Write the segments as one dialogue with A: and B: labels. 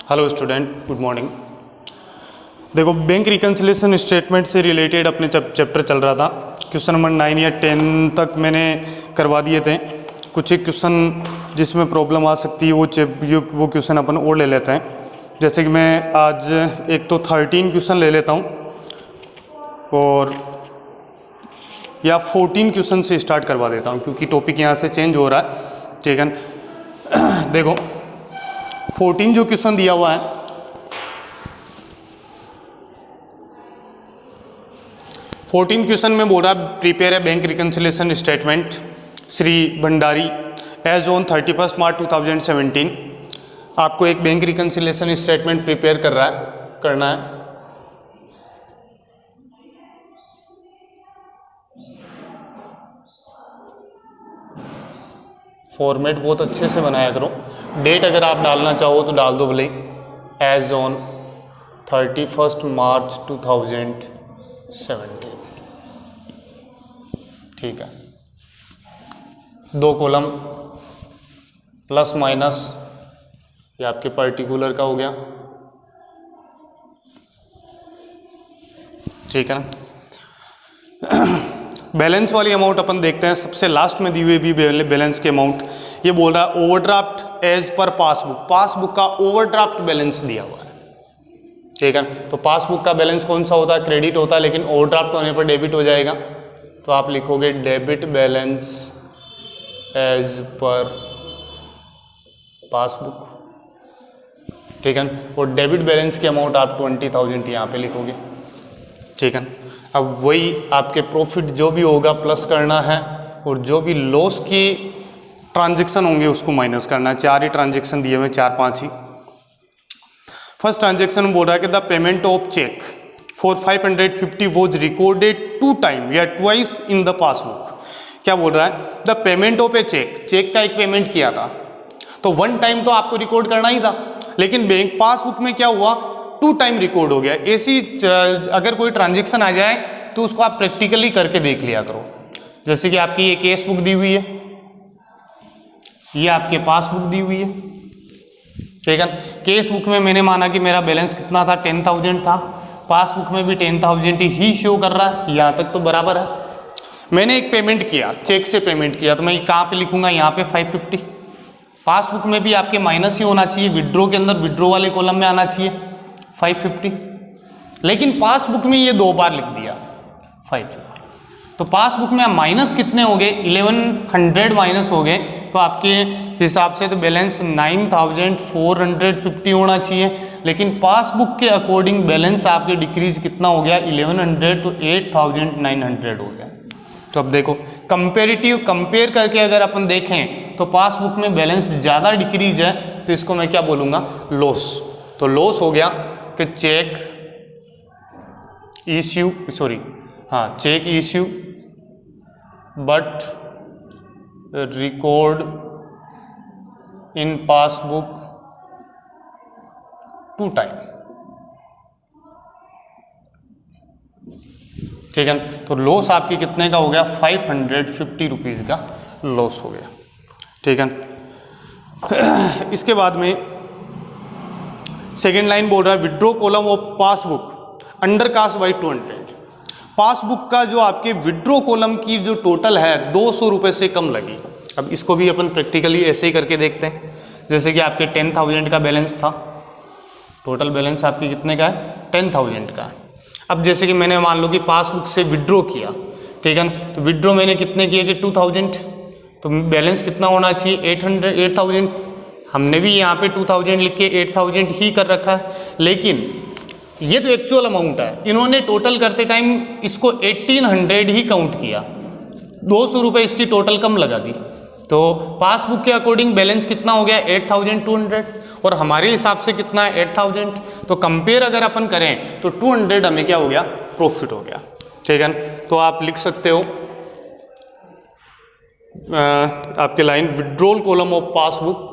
A: Hello student, good morning. देखो, bank reconciliation statement से related अपने चैप्टर चल रहा था। क्वेश्चन नंबर 9 या 10 तक मैंने करवा दिए थे। कुछ एक क्वेश्चन जिसमें प्रॉब्लम आ सकती है वो क्वेश्चन अपन और ले लेते हैं। जैसे कि मैं आज एक तो 13 क्वेश्चन ले लेता हूँ और या 14 क्वेश्चन से स्टार्ट करवा देता हूँ, क्योंकि टॉपिक यहाँ से चेंज हो रहा है। ठीक है, देखो 14 जो क्वेश्चन दिया हुआ है, क्वेश्चन में बोल रहा है prepare a bank reconciliation statement Shri Bhandari as on 31 March 2017। आपको एक बैंक रिकन्सिलेशन स्टेटमेंट प्रिपेयर करना है। फॉर्मेट बहुत अच्छे से बनाया करो। डेट अगर आप डालना चाहो तो डाल दो भले, एज ऑन 31 मार्च 2017। ठीक है, 2 कॉलम प्लस माइनस, ये आपके पर्टिकुलर का हो गया। ठीक है ना। बैलेंस वाली अमाउंट अपन देखते हैं। सबसे लास्ट में दी हुई भी बैलेंस के अमाउंट ये बोल रहा है ओवरड्राफ्ट एज पर पासबुक का ओवरड्राफ्ट बैलेंस दिया हुआ है। ठीक है, तो पासबुक का बैलेंस कौन सा होता है? क्रेडिट होता है, लेकिन ओवरड्राफ्ट होने पर डेबिट हो जाएगा। तो आप लिखोगे debit balance as per passbook. ठीक है, और डेबिट बैलेंस की अमाउंट आप 20,000 यहाँ पे लिखोगे। ठीक है, अब वही आपके प्रॉफिट जो भी होगा प्लस करना है, और जो भी लॉस की ट्रांजैक्शन होंगे उसको माइनस करना है। 4 ही ट्रांजैक्शन दिए हुए, 4-5 ही। फर्स्ट ट्रांजैक्शन बोल रहा है कि the payment of cheque for 550 was recorded 2 time या ट्वाइस इन द पासबुक। क्या बोल रहा है? The payment of a cheque का एक पेमेंट किया था तो 1 टाइम तो आपको रिकॉर्ड करना ही था, लेकिन बैंक पासबुक में क्या हुआ, 2 टाइम रिकॉर्ड हो गया। ऐसी अगर कोई ट्रांजैक्शन आ जाए तो उसको आप प्रैक्टिकली करके देख लिया करो। जैसे कि आपकी ये केस बुक दी हुई है, ये आपके पासबुक दी हुई है। ठीक है, केस बुक में मैंने माना कि मेरा बैलेंस कितना था, 10,000 था। पासबुक में भी 10,000 ही शो कर रहा है, यहाँ तक तो बराबर है। मैंने एक पेमेंट किया, चेक से पेमेंट किया, तो मैं कहाँ पे लिखूंगा? यहाँ पे 550। पासबुक में भी आपके माइनस ही होना चाहिए, विड्रॉ के अंदर विड्रॉ वाले कॉलम में आना चाहिए 550, लेकिन पासबुक में ये 2 बार लिख दिया 550। तो पासबुक में माइनस कितने हो गए? 1100 माइनस हो गए। तो आपके हिसाब से तो बैलेंस 9,450 होना चाहिए, लेकिन पासबुक के अकॉर्डिंग बैलेंस आपके डिक्रीज कितना हो गया? 1100, तो 8,900 हो गया। तो अब देखो कंपेयर करके अगर अपन देखें तो पासबुक में बैलेंस ज़्यादा डिक्रीज है, तो इसको मैं क्या बोलूँगा? लॉस। तो लॉस हो गया कि cheque issue but record in passbook 2 time. ठीक है, तो लॉस आपकी कितने का हो गया? 550 रुपीज़ का लॉस हो गया। ठीक है, इसके बाद में सेकेंड लाइन बोल रहा है withdraw column of passbook undercast by 200। Passbook का जो आपके विड्रॉ कॉलम की जो टोटल है 200 रुपये से कम लगी। अब इसको भी अपन प्रैक्टिकली ऐसे ही करके देखते हैं। जैसे कि आपके 10,000 का बैलेंस था, टोटल बैलेंस आपकी कितने का है? 10,000 का है। अब जैसे कि मैंने मान लो कि पासबुक से विड्रॉ किया, ठीक है, तो विड्रॉ मैंने कितने किए कि 2,000, तो बैलेंस कितना होना चाहिए? 8,000। हमने भी यहाँ पे 2,000 लिख के 8,000 ही कर रखा है, लेकिन ये तो एक्चुअल अमाउंट है। इन्होंने टोटल करते टाइम इसको 1,800 ही काउंट किया, 200 रुपये इसकी टोटल कम लगा दी। तो पासबुक के अकॉर्डिंग बैलेंस कितना हो गया? 8,200, और हमारे हिसाब से कितना है? 8,000। तो कंपेयर अगर अपन करें तो 200 हमें क्या हो गया? प्रॉफिट हो गया। ठीक है, तो आप लिख सकते हो आपके line withdrawal column of passbook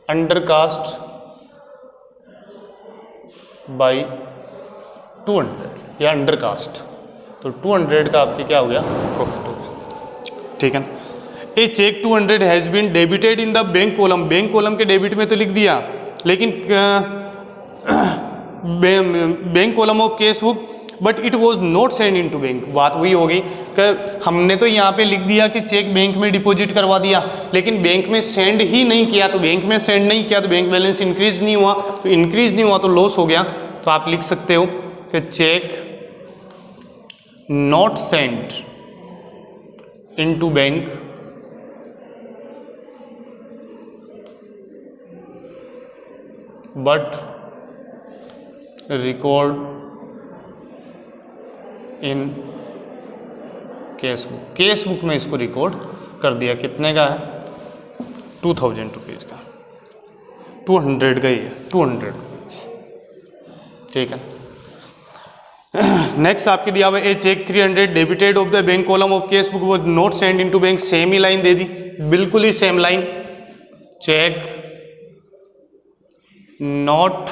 A: undercast by 200 या अंडरकास्ट। तो 200 का आपके क्या हो गया, प्रॉफिट हो गया। ठीक है, a cheque 200 has been debited in the bank column, bank column के डेबिट में तो लिख दिया, लेकिन bank column of cash book but it was not send in to bank. बात वही हो गई कि हमने तो यहाँ पे लिख दिया कि चेक बैंक में डिपॉजिट करवा दिया, लेकिन बैंक में सेंड ही नहीं किया, तो बैंक में सेंड नहीं किया तो बैंक बैलेंस इंक्रीज नहीं हुआ, तो इंक्रीज नहीं हुआ तो लॉस हो गया। तो आप लिख सकते हो कि cheque not send in to bank but record in cash book, cash book में इसको रिकॉर्ड कर दिया। कितने का है, 2000 रुपीज़ का, 200 का ही है, 200 रुपीज़। ठीक है, नेक्स्ट आपके दिया हुआ a cheque 300 debited of the bank column of cash book वो not send into bank, same ही लाइन दे दी, बिल्कुल ही same line, cheque not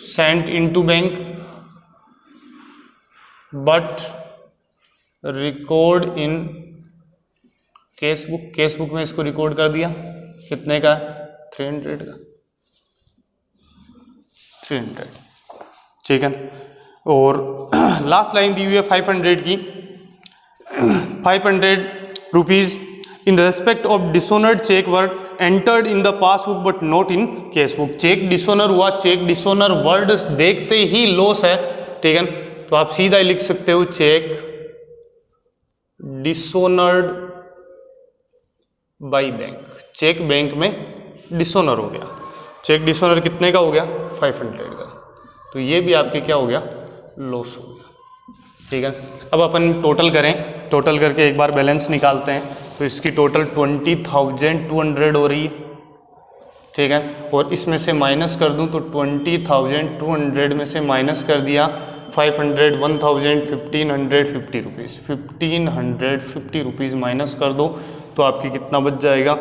A: sent into bank but record in cash book, cash book में इसको रिकॉर्ड कर दिया। कितने का, 300 का, 300। ठीक है, और लास्ट लाइन दी हुई है 500 की, 500 rupees in respect of dishonoured cheque were entered in the passbook but not in cash book. Cheque dishonour हुआ, चेक डिसऑनर वर्ड देखते ही लॉस है। ठीक है, तो आप सीधा ही लिख सकते हो cheque dishonoured by bank, cheque bank में डिसऑनर हो गया। चेक डिसऑनर कितने का हो गया, 500 का, तो ये भी आपके क्या हो गया, लॉस हो गया। ठीक है, अब अपन टोटल करें, टोटल करके एक बार बैलेंस निकालते हैं, तो इसकी टोटल 20,200 हो रही है। ठीक है, और इसमें से माइनस कर दूं तो 20,200 में से माइनस कर दिया 500, 1,000, 1,550 रुपीज़, 1,550 रुपीज़ माइनस कर दो तो आपकी कितना बच जाएगा,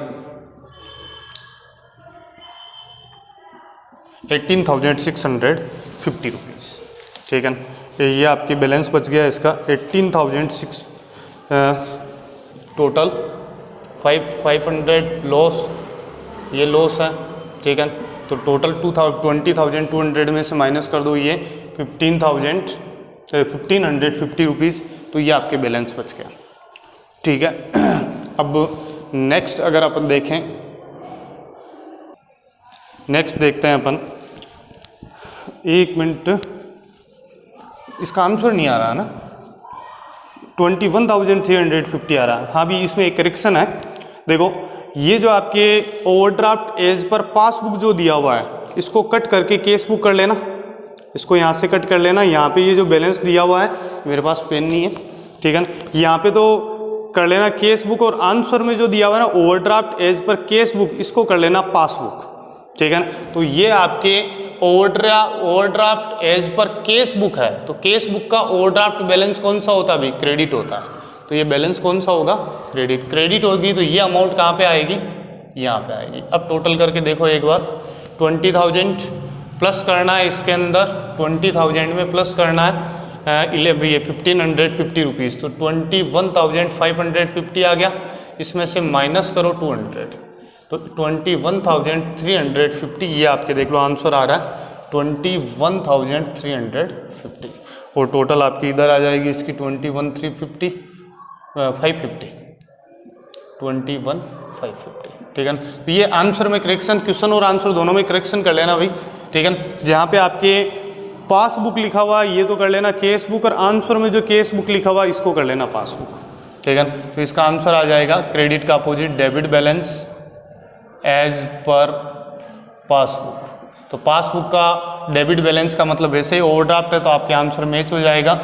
A: 18,650 रुपीज़। ठीक है, ये आपकी बैलेंस बच गया इसका 18,600, टोटल 500 लॉस, ये लॉस है। ठीक है, तो टोटल 20,200 में से माइनस कर दो ये 1,550 रुपीज़, तो ये आपके बैलेंस बच गया। ठीक है, अब नेक्स्ट अगर अपन देखें, नेक्स्ट देखते हैं अपन, एक मिनट, इसका आंसर नहीं आ रहा है ना, 21,350 आ रहा है। हाँ भी इसमें एक करेक्शन है, देखो ये जो आपके ओवरड्राफ्ट एज पर पासबुक जो दिया हुआ है इसको कट करके केस बुक कर लेना, इसको यहाँ से कट कर लेना। यहाँ पे ये जो बैलेंस दिया हुआ है, मेरे पास पेन नहीं है, ठीक है, यहाँ पे तो कर लेना केस बुक, और आंसर में जो दिया हुआ है ना overdraft as per cash book, इसको कर लेना पासबुक। ठीक है, तो ये आपके overdraft as per cash book है, तो केस बुक का ओवरड्राफ्ट बैलेंस कौन सा होता है अभी, क्रेडिट होता है, तो ये बैलेंस कौन सा होगा, क्रेडिट। क्रेडिट होगी तो ये अमाउंट कहाँ पे आएगी, यहाँ पे आएगी। अब टोटल करके देखो एक बार, 20,000 प्लस करना है इसके अंदर, 20,000 में प्लस करना है 1,550 रुपीज़, तो 21,550 आ गया। इसमें से माइनस करो 200, तो 21,350, ये आपके देख लो आंसर आ रहा है 21,350, और टोटल आपकी इधर आ जाएगी इसकी 21,550। ठीक है, तो ये आंसर में करेक्शन, क्वेश्चन और आंसर दोनों में करेक्शन कर लेना भाई। ठीक है, जहाँ पे आपके पासबुक लिखा हुआ ये तो कर लेना केस बुक, और आंसर में जो केस बुक लिखा हुआ इसको कर लेना पासबुक। ठीक है, तो इसका आंसर आ जाएगा क्रेडिट का opposite debit balance as per passbook. तो पासबुक का डेबिट बैलेंस का मतलब वैसे ही ओवरड्राफ्ट है, तो आपके आंसर मैच हो जाएगा।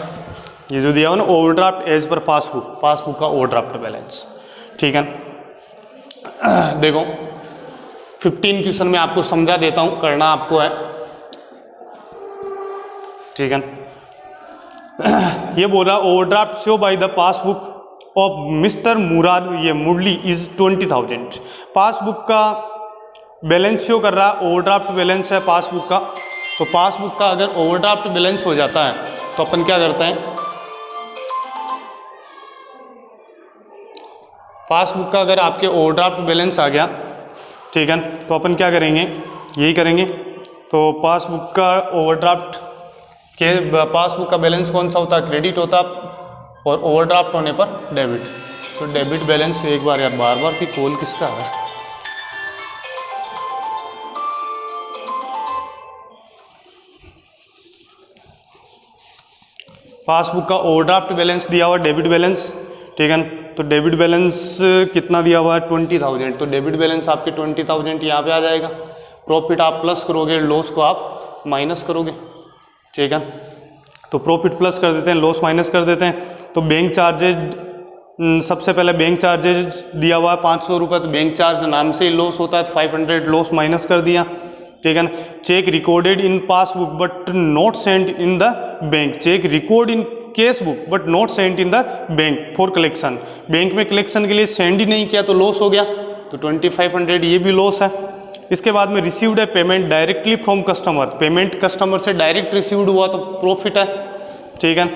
A: ये जो दिया हुआ ना overdraft as per passbook, passbook का ओवरड्राफ्ट बैलेंस। ठीक है, देखो 15 क्वेश्चन में आपको समझा देता हूँ, करना आपको है। ठीक है, ये बोल रहा overdraft show by the passbook of mister Murad ये मुरली इज 20,000। पासबुक का बैलेंस शो कर रहा, ओवरड्राफ्ट बैलेंस है पासबुक का। तो पासबुक का अगर ओवरड्राफ्ट बैलेंस हो जाता है तो अपन क्या करते हैं, पासबुक का अगर आपके ओवरड्राफ्ट बैलेंस आ गया, ठीक है, तो अपन क्या करेंगे, यही करेंगे। तो पासबुक का ओवरड्राफ्ट के पासबुक का बैलेंस कौन सा होता है, क्रेडिट होता है, और ओवरड्राफ्ट होने पर डेबिट। तो डेबिट बैलेंस, एक बार यार बार बार की कॉल किसका है, पासबुक का ओवरड्राफ्ट बैलेंस दिया हुआ डेबिट बैलेंस, ठीक है। तो डेबिट बैलेंस कितना दिया हुआ है 20,000, तो डेबिट बैलेंस आपके 20,000 यहाँ पे आ जाएगा। प्रॉफिट आप प्लस करोगे, लॉस को आप माइनस करोगे, ठीक है। तो प्रॉफिट प्लस कर देते हैं, लॉस माइनस कर देते हैं। तो बैंक चार्जेज, सबसे पहले बैंक चार्जेज दिया हुआ है 500 रुपये, तो बैंक चार्ज नाम से ही लॉस होता है, तो 500 लॉस माइनस कर दिया, ठीक है ना। Cheque recorded in passbook but not sent in the bank, cheque record in cash book but not sent in the bank for collection, bank में कलेक्शन के लिए सेंड ही नहीं किया तो लॉस हो गया, तो 2500 ये भी लॉस है। इसके बाद में रिसीव्ड है payment directly from customer, payment customer से डायरेक्ट रिसीव्ड हुआ तो प्रॉफिट है, ठीक है।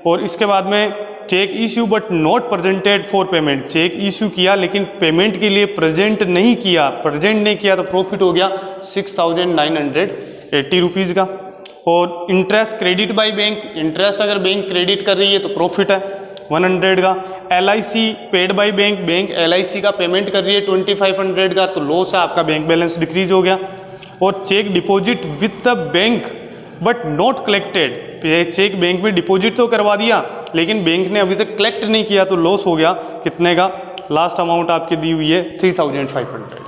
A: और इसके बाद में cheque issue but not presented for payment, cheque issue किया लेकिन पेमेंट के लिए प्रेजेंट नहीं किया तो प्रॉफिट हो गया 6,980 रुपीज़ का। और interest credit by bank, interest अगर बैंक क्रेडिट कर रही है तो प्रॉफिट है 100 का। LIC paid by bank, bank LIC का पेमेंट कर रही है 2500 का, तो लॉस है आपका, बैंक बैलेंस डिक्रीज हो गया। और cheque deposit with the bank but not collected, cheque bank में डिपॉजिट तो करवा दिया लेकिन बैंक ने अभी तक कलेक्ट नहीं किया, तो लॉस हो गया कितने का, लास्ट अमाउंट आपकी दी हुई है 3,500,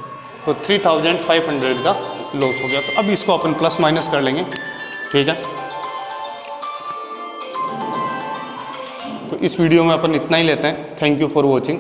A: तो 3,500 का लॉस हो गया। तो अब इसको अपन प्लस माइनस कर लेंगे, ठीक है। तो इस वीडियो में अपन इतना ही लेते हैं। Thank you for watching.